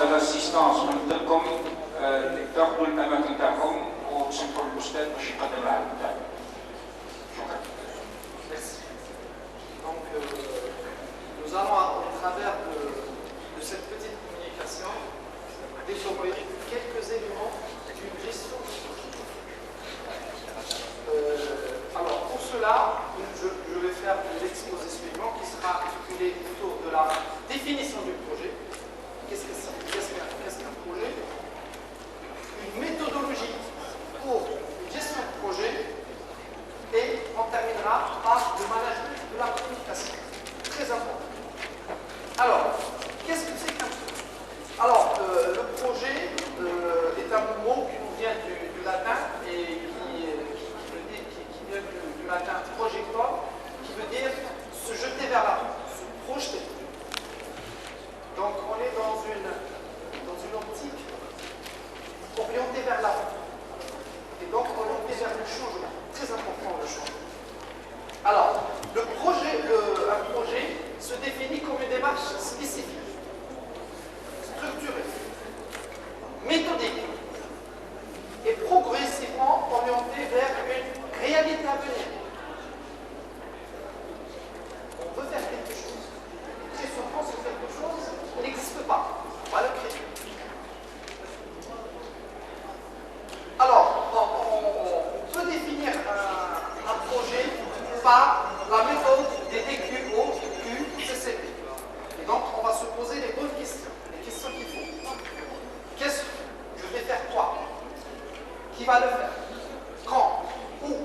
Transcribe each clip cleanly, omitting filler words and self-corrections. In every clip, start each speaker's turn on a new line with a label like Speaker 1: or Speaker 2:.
Speaker 1: l'assistance منكم تاخذوا الاماكن تاعكم وتسمحوا للاستاذ باش يقدم العلم تاعو. شكرا.
Speaker 2: Donc, nous allons, au travers de cette petite communication, développer quelques éléments d'une gestion de projet. Alors, pour cela, je vais faire l'exposé suivant qui sera articulé autour de la définition du projet. Qu'est-ce qu'un projet? Une méthodologie pour une gestion de projet, et on terminera par le management de la communication. Très important. Alors, qu'est-ce que c'est qu'un projet? Alors, le projet est un mot qui nous vient du latin et qui vient du latin projector, qui veut dire se jeter vers l'avant, se projeter. Donc, on est dans une optique orientée vers l'avant. Et donc, orientée vers le changement. Très important, le changement. Alors, un projet se définit comme une démarche spécifique, structurée, méthodique et progressivement orientée vers une réalité à venir. On veut faire quelque chose. Très souvent, ce quelque chose n'existe pas. On va le créer. Alors, on peut définir un projet par la méthode des DQO, QCCP. Et donc, on va se poser les bonnes questions, les questions qu'il faut. Qu'est-ce que je vais faire quoi? Qui va le faire? Quand? Où?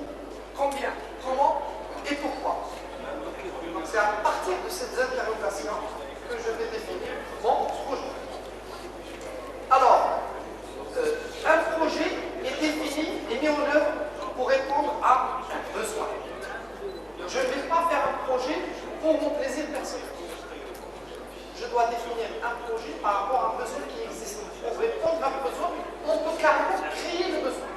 Speaker 2: Combien? Comment? Et pourquoi? Donc, c'est à partir de ces interrogations que je vais définir mon projet. Alors, un projet est défini et mis en œuvre pour répondre à un besoin. Je ne vais pas faire un projet pour mon plaisir personnel. Je dois définir un projet par rapport à un besoin qui existe. Pour répondre à un besoin, on peut carrément créer le besoin.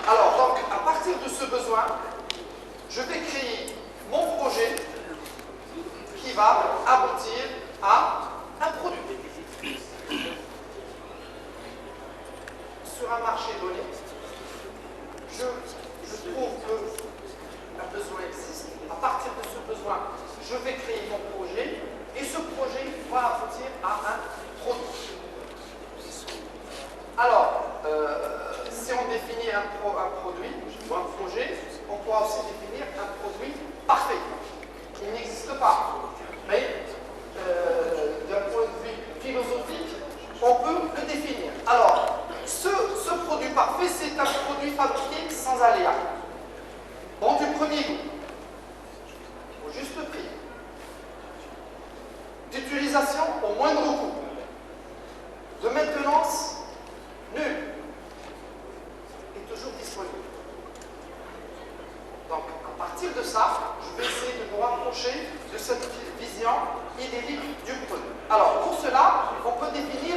Speaker 2: Alors, donc, à partir de ce besoin, je vais créer mon projet qui va aboutir à un produit. Sur un marché donné, je trouve qu'un besoin existe. À partir de ce besoin, je vais créer mon projet et ce projet va aboutir à un produit. Alors, si on définit un produit ou un projet, on pourra aussi définir un produit parfait. Il n'existe pas. Mais d'un point de vue philosophique, on peut le définir. Alors, ce produit parfait, c'est un produit fabriqué sans aléa. Bon du premier goût, au juste prix, d'utilisation au moindre coût, de maintenance nulle et toujours disponible. Donc, à partir de ça, je vais essayer de me rapprocher de cette vision idyllique du produit. Alors, pour cela, on peut définir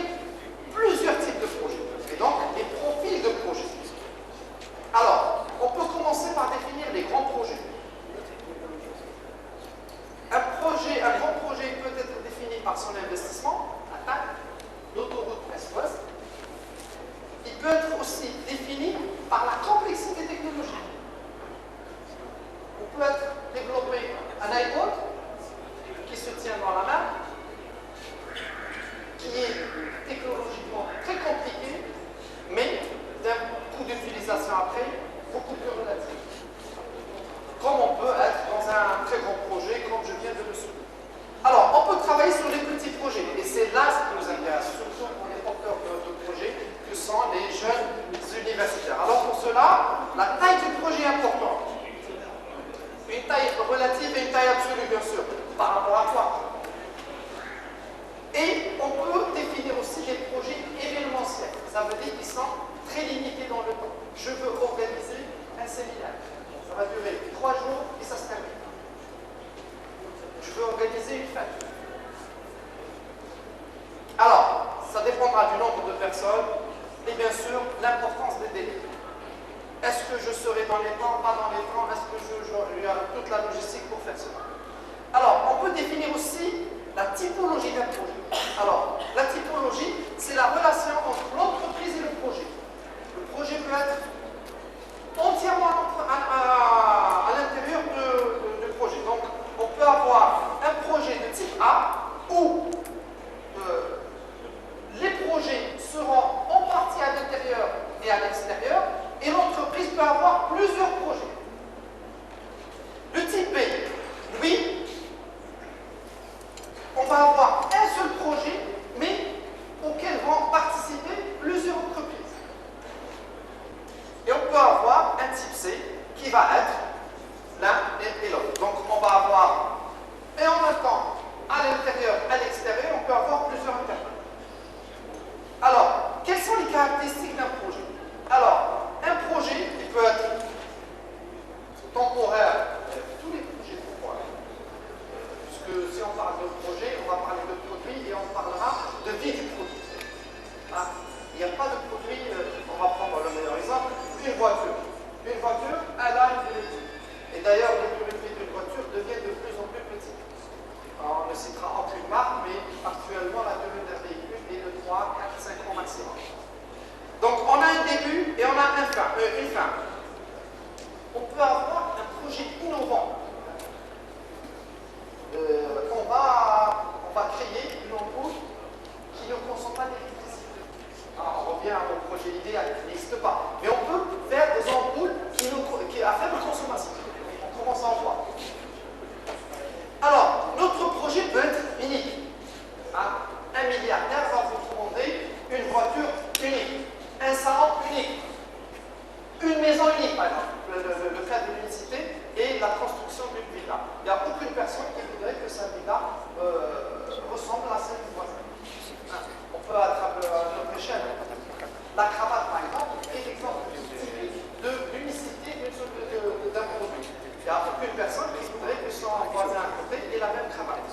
Speaker 2: plusieurs types de projets, et donc des profils de projets. Alors, on peut commencer par définir les grands projets. Un grand projet peut être défini par son investissement, la taille, l'autoroute Est-Ouest. Il peut être aussi défini par la complexité technologique. On peut être développé un iPod qui se tient dans la main, qui est technologiquement très compliqué, mais d'un coût d'utilisation après beaucoup plus relatif. Comme on peut être dans un très grand projet, comme je viens de le souligner. Alors, on peut travailler sur les petits projets, et c'est là ce qui nous intéresse, surtout pour les porteurs de projets, que sont les jeunes universitaires. Alors pour cela, la taille du projet est importante. Une taille relative et une taille absolue, bien sûr, par rapport à quoi? Et on peut définir aussi des projets événementiels. Ça veut dire qu'ils sont très limités dans le temps. Je veux organiser un séminaire. Ça va durer 3 jours et ça se termine. Je veux organiser une fête. Alors, ça dépendra du nombre de personnes et bien sûr l'importance des délais. Est-ce que je serai dans les temps, pas dans les temps? Est-ce que il y a toute la logistique pour faire cela? Alors, on peut définir aussi la typologie d'un projet. Alors, Donc on a un début et on a une fin. On peut avoir un projet innovant. On va créer une ampoule qui ne consomme pas d'électricité. On revient au projet idéal qui n'existe pas. Mais on peut faire des ampoules qui à faible consommation. On commence à en voir. Alors, notre projet peut être unique. Un milliardaire va vous demander une voiture unique, un salon unique, une maison unique, par exemple, le cas de l'unicité et la construction d'une villa. Il n'y a aucune personne qui voudrait que sa villa ressemble à celle du voisin. On peut attraper à notre échelle. La cravate, par exemple, est l'exemple typique de l'unicité d'un produit. Il n'y a aucune personne qui voudrait que son voisin à côté ait la même cravate.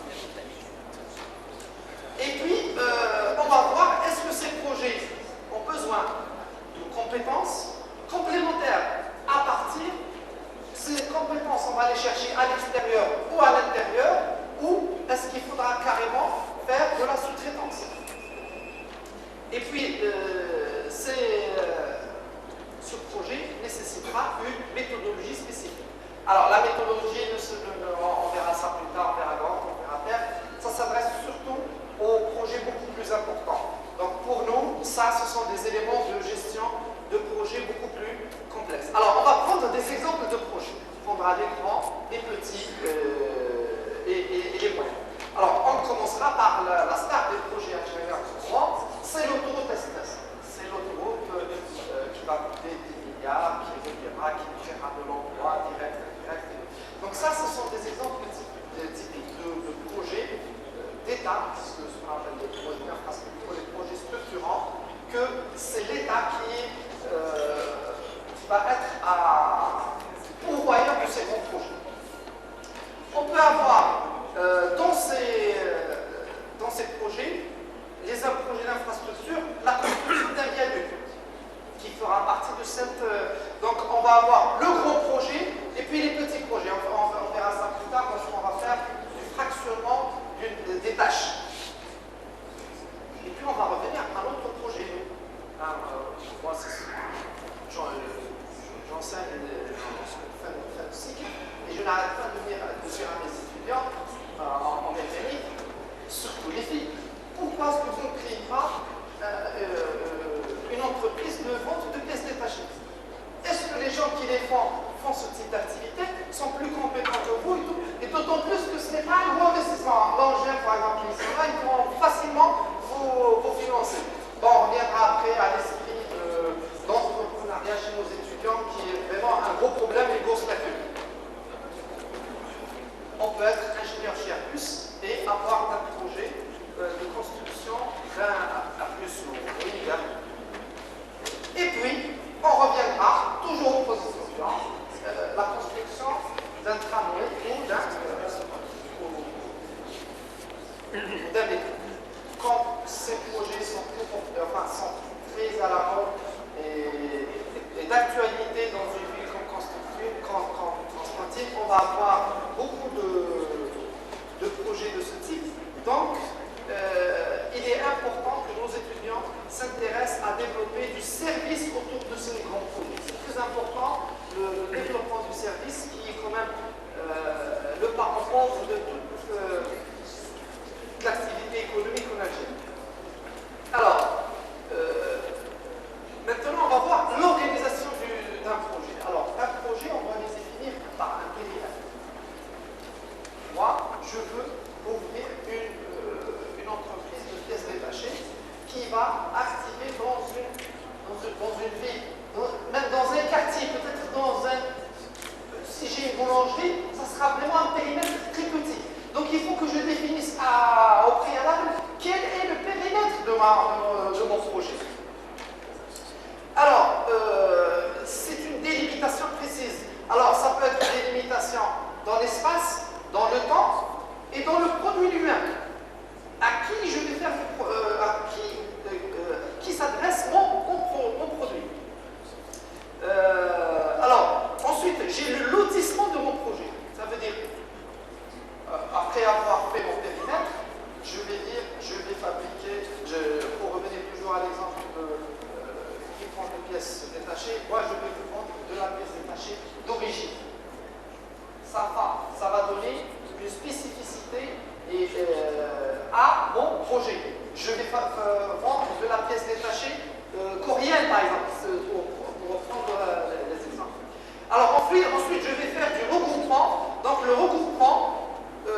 Speaker 2: Et puis, on va voir, est-ce que ces projets ont besoin de compétences complémentaires à partir. Ces compétences, on va les chercher à l'extérieur ou à l'intérieur, ou est-ce qu'il faudra carrément faire de la sous-traitance? Et puis, ce projet nécessitera une méthodologie spécifique. Alors, la méthodologie, on verra ça plus tard, on verra l'ordre, on verra terre, ça s'adresse surtout aux projets beaucoup plus importants. Donc, pour nous, ça, ce sont des éléments de gestion de projets beaucoup plus complexes. Alors, on va prendre des exemples de projets. On prendra les grands, les petits et les moyens. Alors, on commencera par la star des projets ingénieurs grands, c'est l'autoroute Express. C'est l'autoroute qui va coûter 10 milliards, qui réglera, qui créera de l'emploi direct, indirect. Donc ça, ce sont des exemples typiques de projets d'État, ce qu'on appelle des projets d'infrastructure, des projets structurants, que c'est l'État qui va être pourvoyeur de ces grands projets. On peut avoir dans ces projets, les projets d'infrastructure, la construction d'un viaduc qui fera partie de cette. Donc on va avoir le gros projet et puis les petits projets. On verra ça plus tard lorsqu'on va faire du fractionnement des tâches. Et puis on va revenir à l'autre projet. Moi, j'enseigne fin de cycle et je n'arrête pas de dire à mes étudiants en mécanique, surtout les filles, pourquoi est-ce que vous ne créez pas une entreprise de vente de pièces détachées? Est-ce que les gens qui les font ce type d'activité sont plus compétents que vous et d'autant plus que ce n'est pas un gros investissement. L'engin, par exemple, ils pourront facilement vous financer. Bon, on reviendra après à l'esprit d'entrepreneuriat chez nos étudiants qui est vraiment un gros problème et une grosse lacune. On peut être ingénieur chez Airbus et avoir un projet de construction d'un plus lourd. Et puis, on reviendra toujours aux positions suivantes, la construction d'un tramway ou d'un métro. Quand ces projets sont très à la mode et d'actualité dans une ville comme Constantine, on va avoir beaucoup de projets de ce type. Donc, il est important que nos étudiants s'intéressent à développer du service autour de ces grands projets. C'est très important, le développement du service qui est quand même le parent pauvre de toute l'activité économique en Algérie. Alors, maintenant on va voir l'organisation d'un projet. Alors, un projet, on va les définir par un périmètre. Moi, je veux ouvrir une entreprise de pièces détachées qui va activer dans une ville, même dans un quartier, peut-être dans un. Si j'ai une boulangerie, ça sera vraiment un périmètre très petit. Donc il faut que je définisse au préalable quel est le périmètre de mon projet. Alors, c'est une délimitation précise. Alors, ça peut être une délimitation dans l'espace, dans le temps et dans le produit lui-même. À qui je vais faire, qui s'adresse mon produit. Alors, ensuite, j'ai le lotissement de mon projet. Ça veut dire, après avoir fait mon périmètre, je vais dire, je vais fabriquer, pour revenir toujours à l'exemple pièce détachée, moi je vais vous vendre de la pièce détachée d'origine. Ça va donner une spécificité à mon projet. Je vais vendre de la pièce détachée coréenne, par exemple, pour reprendre les exemples. Alors ensuite, je vais faire du regroupement. Donc le regroupement,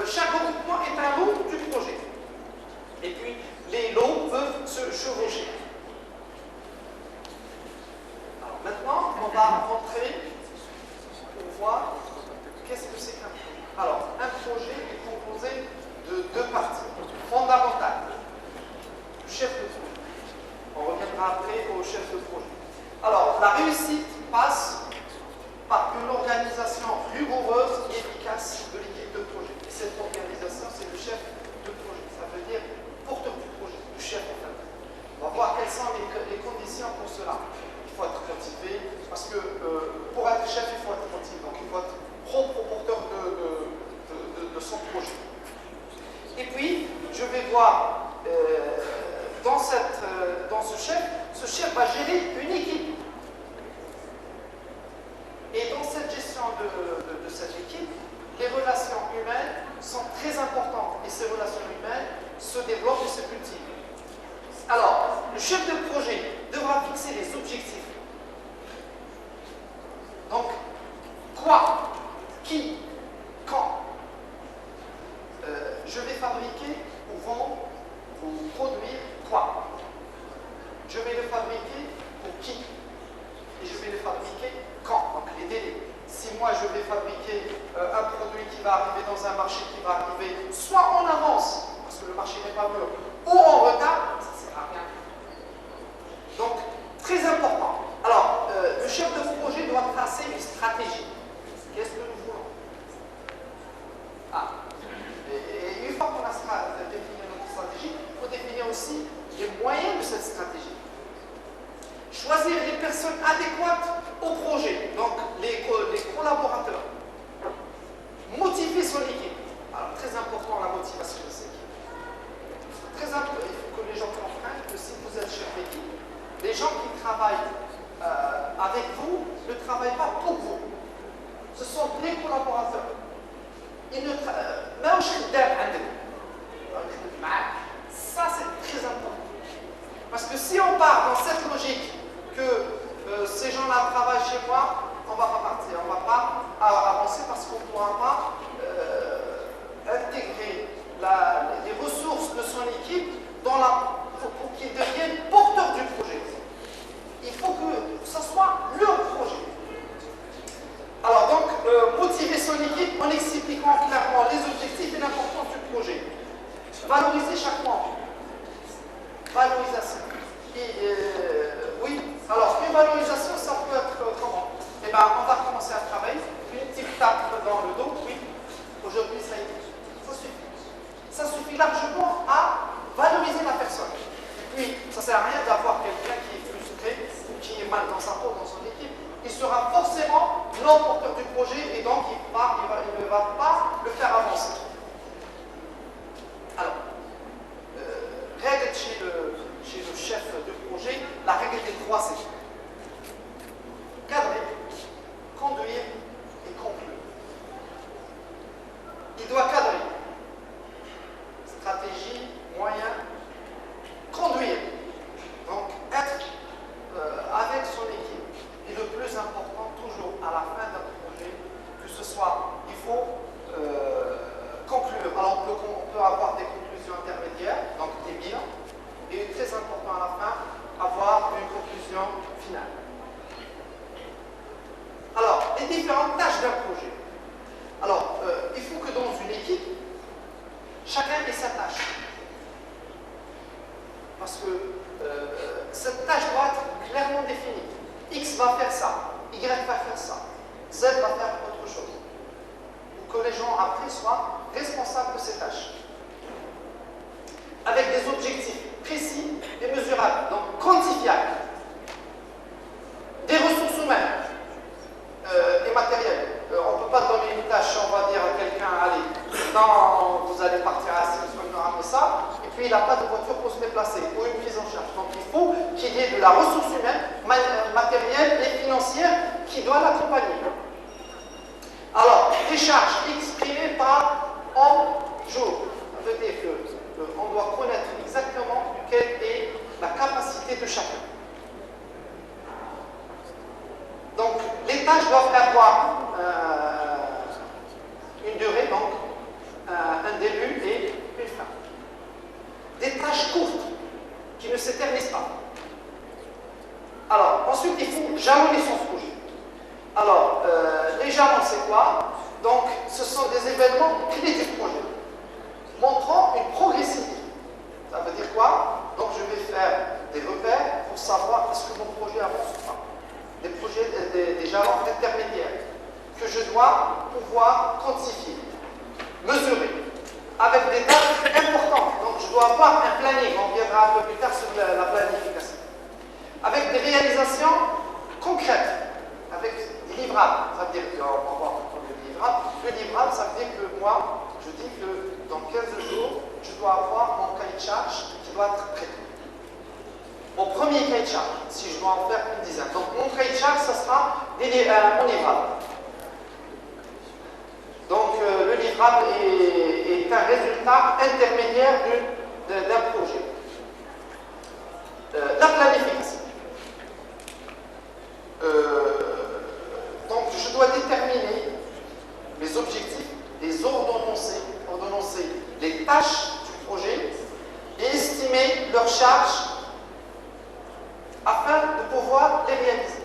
Speaker 2: chaque regroupement est un lot du projet. Et puis les lots peuvent se chevaucher. Alors maintenant, on va rentrer pour voir qu'est-ce que c'est qu'un projet. Alors, un projet est composé de deux parties fondamentales. Le chef de projet. On reviendra après au chef de projet. Alors, la réussite passe par une organisation rigoureuse et efficace de l'équipe de projet. Et cette organisation, c'est le chef de projet. Ça veut dire porteur du projet, du chef en fait. On va voir quelles sont les conditions pour cela. Il faut être motivé, parce que pour être chef, il faut être motivé. Donc il faut être propre porteur de son projet. Et puis, je vais voir dans ce chef va gérer une équipe. Et dans cette gestion de cette équipe, les relations humaines sont très importantes. Et ces relations humaines se développent et se cultivent. Alors, le chef de projet devra fixer les objectifs. Donc, quoi, qui, quand je vais fabriquer ou vendre ou produire quoi? Je vais le fabriquer pour qui? Et je vais le fabriquer quand? Donc les délais. Si moi je vais fabriquer un produit qui va arriver dans un marché qui va arriver soit en avance, parce que le marché n'est pas mûr, ou en retard, ça ne sert à rien. Donc, très important. Alors, le chef de projet doit tracer une stratégie. Qu'est-ce que nous voulons? Et une fois qu'on a défini notre stratégie, il faut définir aussi les moyens de cette stratégie. Choisir les personnes adéquates au projet, donc les collaborateurs. Motiver son équipe. Alors, très important la motivation de cette équipe. Très important, il faut que les gens comprennent que si vous êtes chef d'équipe, les gens qui travaillent avec vous ne travaillent pas pour vous. Ce sont les collaborateurs. Ça, c'est très important. Parce que si on part dans cette logique que ces gens-là travaillent chez moi, on ne va pas partir, on ne va pas avancer parce qu'on ne pourra pas intégrer les ressources de son équipe pour qu'ils deviennent porteurs du projet. Il faut que ce soit leur projet. Alors donc, motiver son équipe en expliquant clairement les objectifs et l'importance du projet. Valoriser chaque membre. Valorisation. Oui, alors une valorisation, ça peut être comment? Eh bien, on va commencer à travailler, une petite tape dans le dos, oui. Aujourd'hui, ça y est. Ça suffit. Ça suffit largement à valoriser la personne. Et puis, ça ne sert à rien d'avoir quelqu'un qui est frustré ou qui est mal dans sa peau, dans son équipe. Il sera forcément l'emporteur du projet et donc il ne va pas le faire avancer. Alors, règle chez le chef de projet, la règle des 3 C. Cadrer, conduire et conclure. Il doit cadrer. Stratégie, moyen, conduire. Donc, être avec son équipe. Et le plus important, toujours à la fin d'un projet, que ce soit, il faut conclure. Alors, on peut avoir des conclusions intermédiaires, donc des bilans, et très important à la fin, avoir une conclusion finale. Alors, les différentes tâches d'un projet. Alors, il faut que dans une équipe, chacun ait sa tâche. Parce que cette tâche doit être clairement définie. X va faire ça, Y va faire ça, Z va faire autre chose. Pour que les gens après soient responsables de ces tâches. Avec des objectifs précis et mesurables, donc quantifiables. Des ressources humaines et matérielles. On ne peut pas donner une tâche, on va dire à quelqu'un, allez, non, vous allez partir à 6, vous me ramener ça, et puis il n'a pas de voiture pour se déplacer, ou une prise en charge. Donc il faut qu'il y ait de la ressource humaine, matérielle de chacun. Donc, les tâches doivent avoir une durée, donc un début et une fin. Des tâches courtes qui ne s'éternisent pas. Alors, ensuite, il faut jalonner son projet. Alors, les jalons, c'est quoi? Donc, ce sont des événements clés du projet, montrant une progressivité. Ça veut dire quoi? Donc, je vais faire des repères pour savoir est-ce que mon projet avance ou pas. Des jalons intermédiaires que je dois pouvoir quantifier, mesurer, avec des dates importantes. Donc, je dois avoir un planning. On viendra un peu plus tard sur la planification. Avec des réalisations concrètes, avec des livrables. Ça veut dire qu'on va voir le livrable. Le livrable, ça veut dire que moi, je dis que dans 15 jours, je dois avoir mon cahier de charge qui doit être prêt. Mon premier cahier de charge, si je dois en faire une dizaine. Donc mon cahier de charge, ça sera mon livrable. Donc le livrable est un résultat intermédiaire d'un projet. La planification. Donc je dois déterminer mes objectifs, les ordonnancer les tâches du projet et estimer leurs charges afin de pouvoir les réaliser.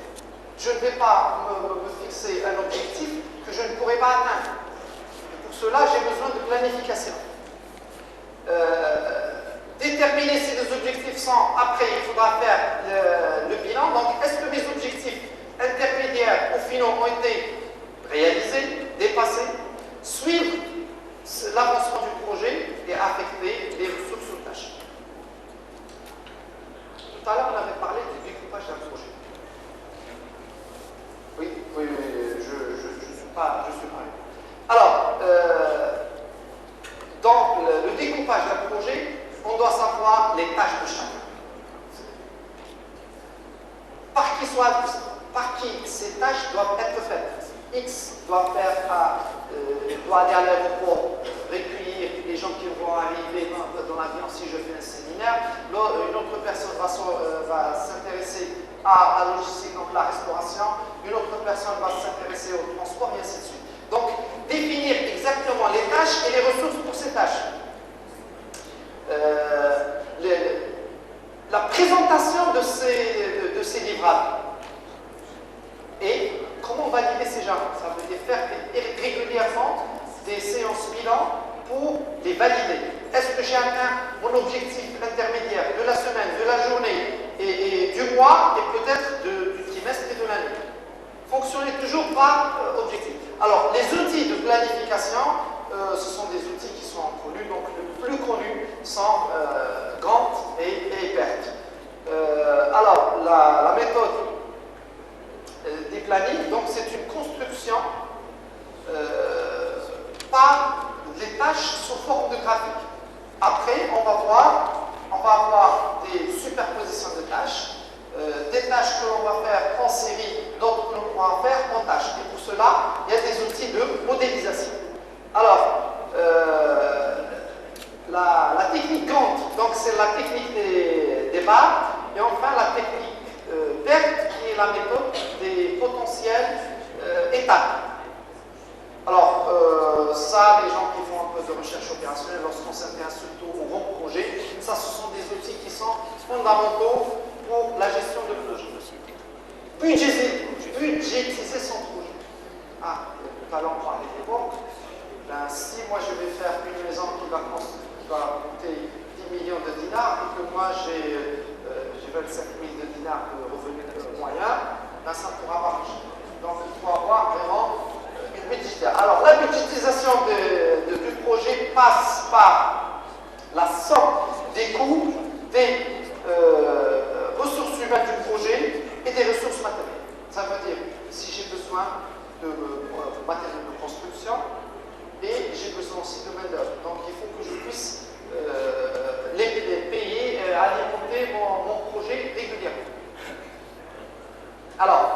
Speaker 2: Je ne vais pas me fixer un objectif que je ne pourrai pas atteindre. Et pour cela, j'ai besoin de planification. Déterminer si les objectifs sont, après, il faudra faire le bilan. Donc, est-ce que mes objectifs intermédiaires ou finaux ont été réalisés, dépassés, suivre l'avancement du projet et affecter les ressources aux tâches. Tout à l'heure, on avait parlé du découpage d'un projet. Oui, je suis pas. Alors, dans le découpage d'un projet, on doit savoir les tâches de chacun. Par qui ces tâches doivent être faites. X doit aller à l'aéroport, recueillir les gens qui vont arriver dans l'avion si je fais un séminaire. Une autre personne va s'intéresser à la logistique, donc la restauration. Une autre personne va s'intéresser au transport, et ainsi de suite. Donc, définir exactement les tâches et les ressources pour ces tâches. La présentation de ces livrables. Et comment valider ces jalons? Ça veut dire faire régulièrement des séances bilan pour les valider. Est-ce que j'ai atteint mon objectif intermédiaire de la semaine, de la journée et du mois et peut-être du trimestre et de l'année? Fonctionner toujours par objectif. Alors, les outils de planification, ce sont des outils qui sont connus. Donc, le plus connu sont Gantt et PERT. Alors, la méthode des plannings, donc c'est une construction par les tâches sous forme de graphique. Après, on va avoir des superpositions de tâches, des tâches que l'on va faire en série, d'autres que l'on va faire en tâches. Et pour cela, il y a des outils de modélisation. Alors, la technique Gantt, donc c'est la technique des barres, et enfin la technique PERT, qui est la méthode des potentiels étapes. Alors, ça, les gens qui font un peu de recherche opérationnelle, lorsqu'on s'intéresse surtout aux grands projets, ça, ce sont des outils qui sont fondamentaux pour la gestion de projet. Budgétiser son projet. Tout à l'heure, on parlait des banques. Ben, si moi, je vais faire une maison qui va coûter 10 millions de dinars et que moi, j'ai 25 000 de dinars de revenus moyens, ben, ça ne pourra pas marcher. Donc, il faut avoir vraiment une budgétisation. Alors, la budgétisation du projet passe par la somme des coûts, des ressources humaines du projet et des ressources matérielles. Ça veut dire, si j'ai besoin de matériaux de construction et j'ai besoin aussi de main-d'œuvre. Donc, il faut que je puisse les payer, alimenter mon projet régulièrement. Alors,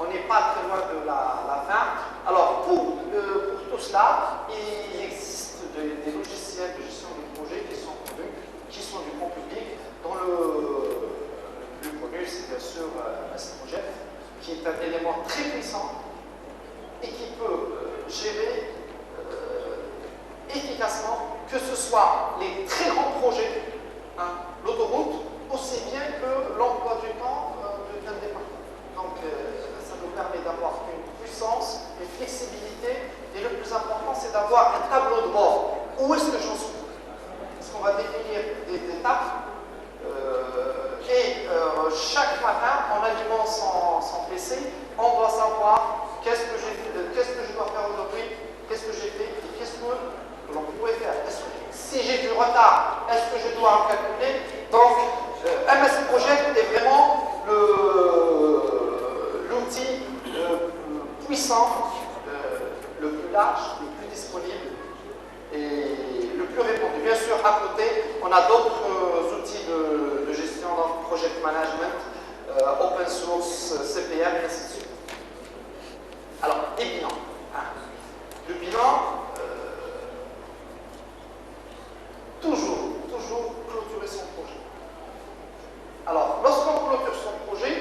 Speaker 2: on n'est pas très loin de la fin. Alors, pour tout cela, il existe des logiciels de gestion de projet qui sont connus, qui sont du grand public, dont on doit savoir qu'est-ce que je dois faire aujourd'hui, qu'est-ce que j'ai fait et qu'est-ce que l'on pourrait faire. Si j'ai du retard, est-ce que je dois en calculer? Donc, MS Project est vraiment l'outil puissant, le plus large, le plus disponible et le plus répandu. Bien sûr, à côté, on a d'autres outils de gestion dans le project management, open source, CPM, et ainsi de suite. Alors, les bilans. Le bilan, toujours clôturer son projet. Alors, lorsqu'on clôture son projet,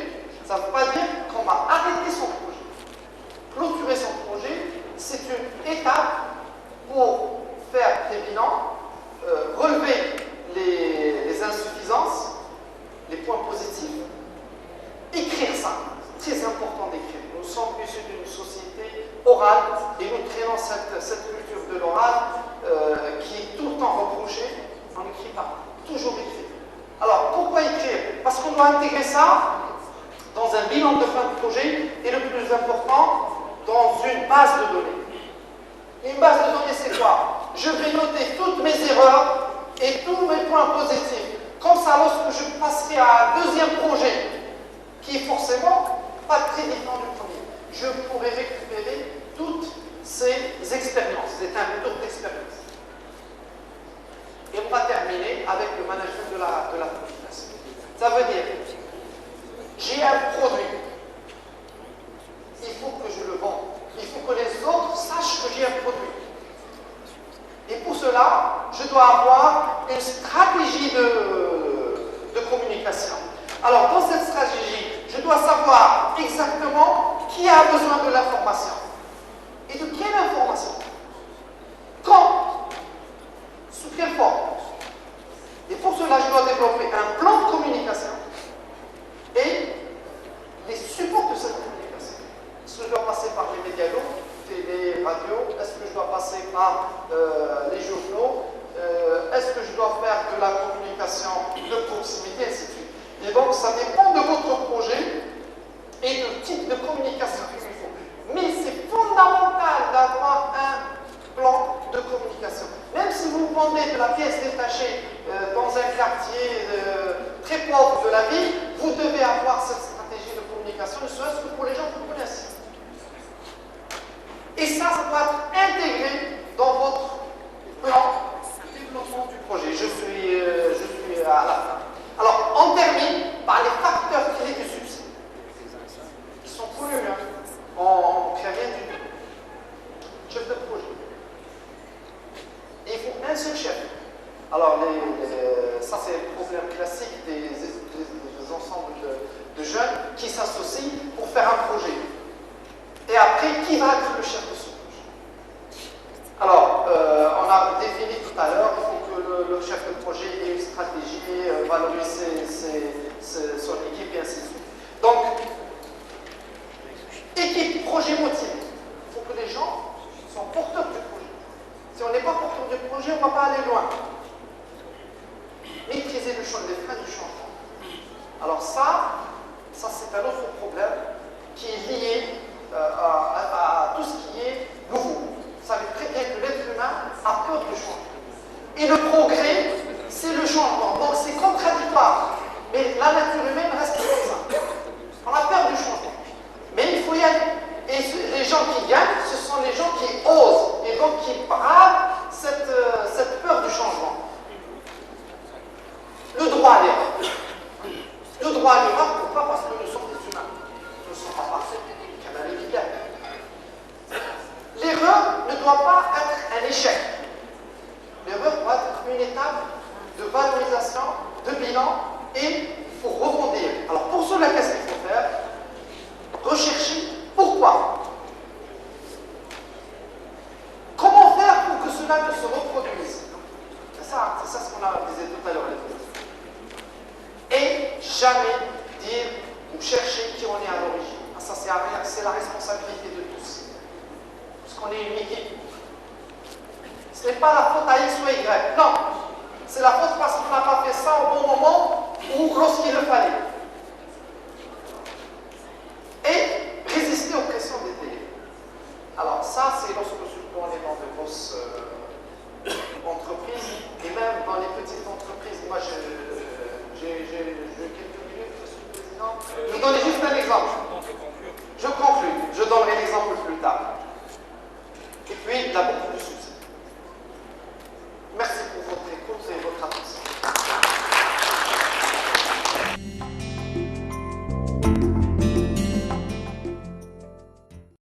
Speaker 2: ça ne veut pas dire qu'on va arrêter son projet. Clôturer son projet, c'est une étape pour faire des bilans, relever les insuffisances, les points positifs, écrire ça. Très important d'écrire. Nous sommes issus d'une société orale et nous créons cette culture de l'oral qui est tout le temps reprochée. On n'écrit pas. Toujours écrire. Alors, pourquoi écrire? Parce qu'on doit intégrer ça dans un bilan de fin de projet et le plus important, dans une base de données. Une base de données, c'est quoi? Je vais noter toutes mes erreurs et tous mes points positifs. Comme ça, lorsque je passerai à un deuxième projet, qui est forcément pas très différent du premier, je pourrai récupérer toutes ces expériences, c'est un retour d'expérience. Et on va terminer avec le management de la communication. Ça veut dire, j'ai un produit, il faut que je le vende, il faut que les autres sachent que j'ai un produit. Et pour cela, je dois avoir une stratégie de communication. Alors, dans cette stratégie, je dois savoir exactement qui a besoin de l'information. Et de quelle information? Quand? Sous quelle forme? Et pour cela, je dois développer un plan de communication et les supports de cette communication. Est-ce que je dois passer par les médias, télé, radio? Est-ce que je dois passer par les journaux? Est-ce que je dois faire de la communication de proximité, ainsi de suite? Et donc, ça dépend de votre projet et du type de communication qu'il faut. Mais c'est fondamental d'avoir un plan de communication. Même si vous vendez de la pièce détachée dans un quartier très pauvre de la ville, vous devez avoir cette stratégie de communication, ne serait-ce que pour les gens que vous connaissez. Et ça doit être intégré dans votre plan de développement du projet. Je suis à la fin. Alors, on termine par les facteurs clés du succès. Ils sont connus, hein. On ne crée rien du tout. Chef de projet. Et il faut un seul chef. Alors, ça c'est le problème classique des ensembles de jeunes qui s'associent pour faire un projet. Et après, qui va être le chef de ce projet? Alors, on a défini tout à l'heure, il faut que le chef de projet ait une stratégie, valoriser son équipe et ainsi de suite. Donc, équipe, projet motivé. Il faut que les gens soient porteurs du projet. Si on n'est pas porteur du projet, on ne va pas aller loin. Maîtriser les freins du changement. Alors ça c'est un autre problème qui est lié à tout ce qui est nouveau. Vous savez très bien que l'être humain a peur du changement. Et le progrès, c'est le changement. Donc c'est contradictoire. Mais la nature humaine reste comme ça. On a peur du changement. Mais il faut y aller. Et les gens qui gagnent, ce sont les gens qui osent et donc qui bravent cette peur du changement. Le droit à l'erreur. Le droit à l'erreur, pourquoi? Parce que nous sommes des humains. Nous ne sommes pas parfaits. Canal qui gagne. L'erreur ne doit pas être un échec. L'erreur doit être une étape de valorisation, de bilan et pour rebondir. Alors pour cela, qu'est-ce qu'il faut faire? Rechercher pourquoi. Comment faire pour que cela ne se reproduise? C'est ça ce qu'on a disait tout à l'heure. Et jamais dire ou chercher qui on est à l'origine. Ça, c'est la responsabilité de tous. Parce qu'on est une équipe. Ce n'est pas la faute à X ou Y. Non. C'est la faute parce qu'on n'a pas fait ça au bon moment ou lorsqu'il le fallait. Et résister Je donne juste un exemple. Je conclue.